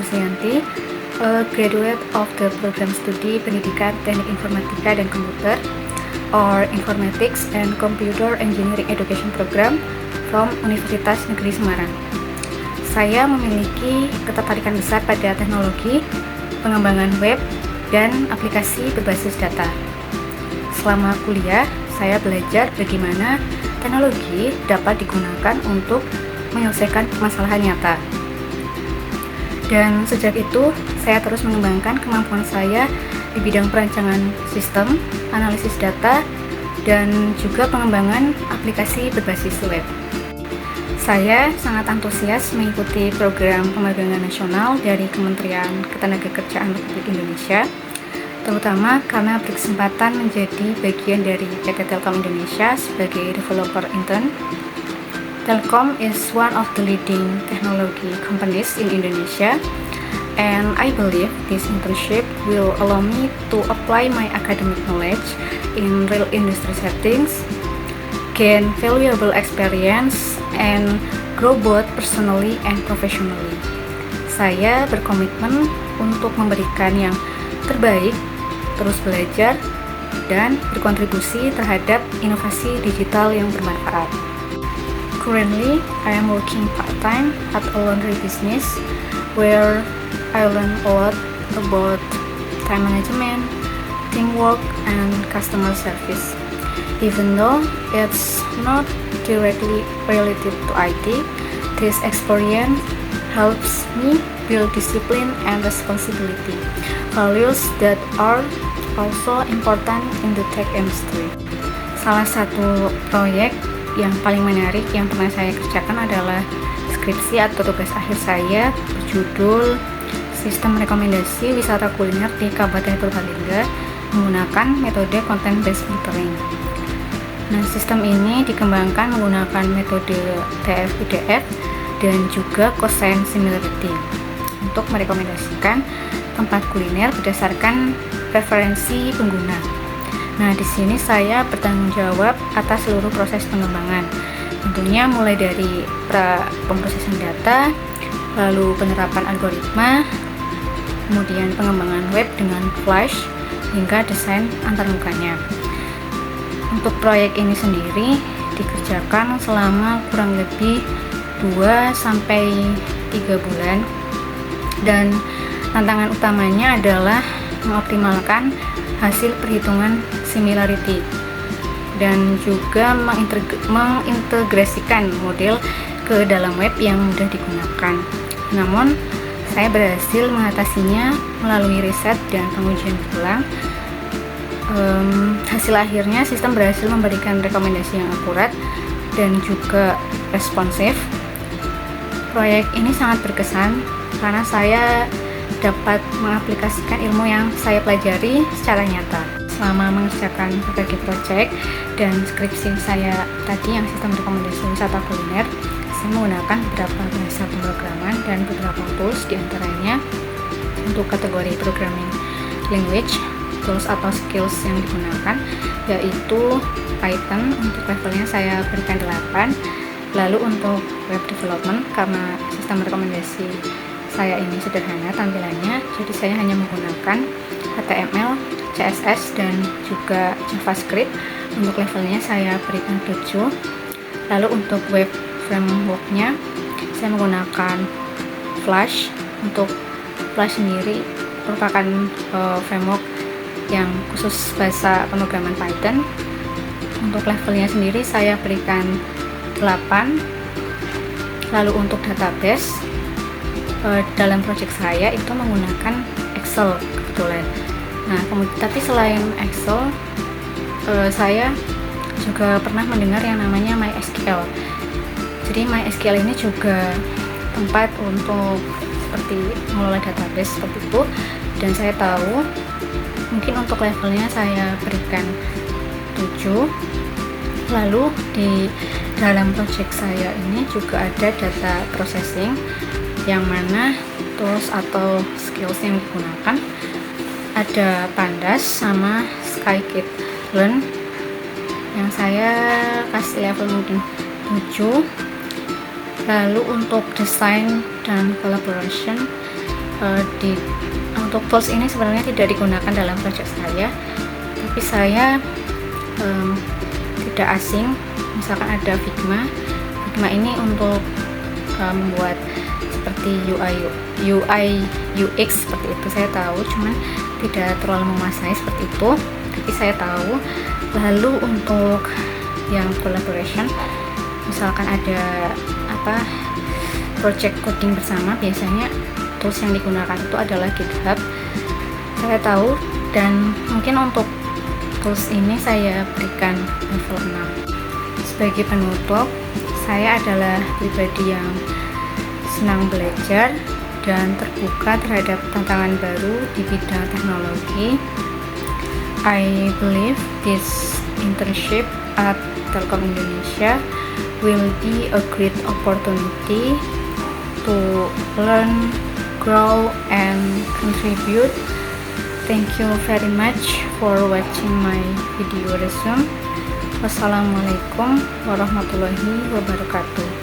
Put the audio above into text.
Nursianti, a graduate of the program studi Pendidikan Teknik Informatika dan Komputer or Informatics and Computer Engineering Education Program from Universitas Negeri Semarang. Saya memiliki ketertarikan besar pada teknologi, pengembangan web, dan aplikasi berbasis data. Selama kuliah, saya belajar bagaimana teknologi dapat digunakan untuk menyelesaikan permasalahan nyata. Dan sejak itu, saya terus mengembangkan kemampuan saya di bidang perancangan sistem, analisis data, dan juga pengembangan aplikasi berbasis web. Saya sangat antusias mengikuti program pemagangan nasional dari Kementerian Ketenagakerjaan Republik Indonesia, terutama karena berkesempatan menjadi bagian dari PT Telkom Indonesia sebagai developer intern. Telkom is one of the leading technology companies in Indonesia, and I believe this internship will allow me to apply my academic knowledge in real industry settings, gain valuable experience, and grow both personally and professionally. Saya berkomitmen untuk memberikan yang terbaik, terus belajar, dan berkontribusi terhadap inovasi digital yang bermanfaat. Currently, I am working part-time at a laundry business where I learn a lot about time management, teamwork, and customer service. Even though it's not directly related to IT, this experience helps me build discipline and responsibility, values that are also important in the tech industry. Salah satu proyek yang paling menarik yang pernah saya kerjakan adalah skripsi atau tugas akhir saya berjudul Sistem Rekomendasi Wisata Kuliner di Kabupaten Purbalingga menggunakan metode Content Based Filtering. Nah, sistem ini dikembangkan menggunakan metode TF-IDF dan juga cosine similarity untuk merekomendasikan tempat kuliner berdasarkan preferensi pengguna. Nah, di sini saya bertanggung jawab atas seluruh proses pengembangan. Tentunya mulai dari pemrosesan data, lalu penerapan algoritma, kemudian pengembangan web dengan Flash, hingga desain antarmukanya. Untuk proyek ini sendiri dikerjakan selama kurang lebih 2-3 bulan, dan tantangan utamanya adalah mengoptimalkan hasil perhitungan similarity dan juga mengintegrasikan model ke dalam web yang mudah digunakan. Namun, saya berhasil mengatasinya melalui riset dan pengujian ulang. Hasil akhirnya sistem berhasil memberikan rekomendasi yang akurat dan juga responsif. Proyek ini sangat berkesan karena saya dapat mengaplikasikan ilmu yang saya pelajari secara nyata. Selama mengerjakan berbagai proyek dan skripsi saya tadi yang sistem rekomendasi wisata kuliner, saya menggunakan beberapa bahasa pemrograman dan beberapa tools, diantaranya untuk kategori programming language, tools atau skills yang digunakan yaitu Python, untuk levelnya saya berikan 8. Lalu untuk web development, karena sistem rekomendasi saya ini sederhana tampilannya, jadi saya hanya menggunakan HTML, CSS, dan juga JavaScript. Untuk levelnya saya berikan 7. Lalu untuk web frameworknya saya menggunakan Flash. Untuk Flash sendiri merupakan framework yang khusus bahasa pemrograman Python. Untuk levelnya sendiri saya berikan 8. Lalu untuk database, dalam project saya itu menggunakan Excel kebetulan. Nah, tapi selain Excel, saya juga pernah mendengar yang namanya MySQL. Jadi MySQL ini juga tempat untuk seperti mengelola database seperti itu, dan saya tahu mungkin untuk levelnya saya berikan 7. Lalu di dalam project saya ini juga ada data processing, yang mana tools atau skills yang digunakan ada Pandas sama Scikit-learn, yang saya kasih level mungkin 7. Lalu untuk design dan collaboration untuk tools ini sebenarnya tidak digunakan dalam project saya, tapi saya tidak asing. Misalkan ada Figma ini untuk membuat seperti UI UX seperti itu, saya tahu, cuman tidak terlalu menguasai seperti itu, tapi saya tahu. Lalu untuk yang collaboration, misalkan ada project coding bersama, biasanya tools yang digunakan itu adalah GitHub, saya tahu. Dan mungkin untuk tools ini saya berikan level 6. Sebagai penutup, saya adalah pribadi yang senang belajar dan terbuka terhadap tantangan baru di bidang teknologi. I believe this internship at Telkom Indonesia will be a great opportunity to learn, grow, and contribute. Thank you very much for watching my video resume. Wassalamualaikum warahmatullahi wabarakatuh.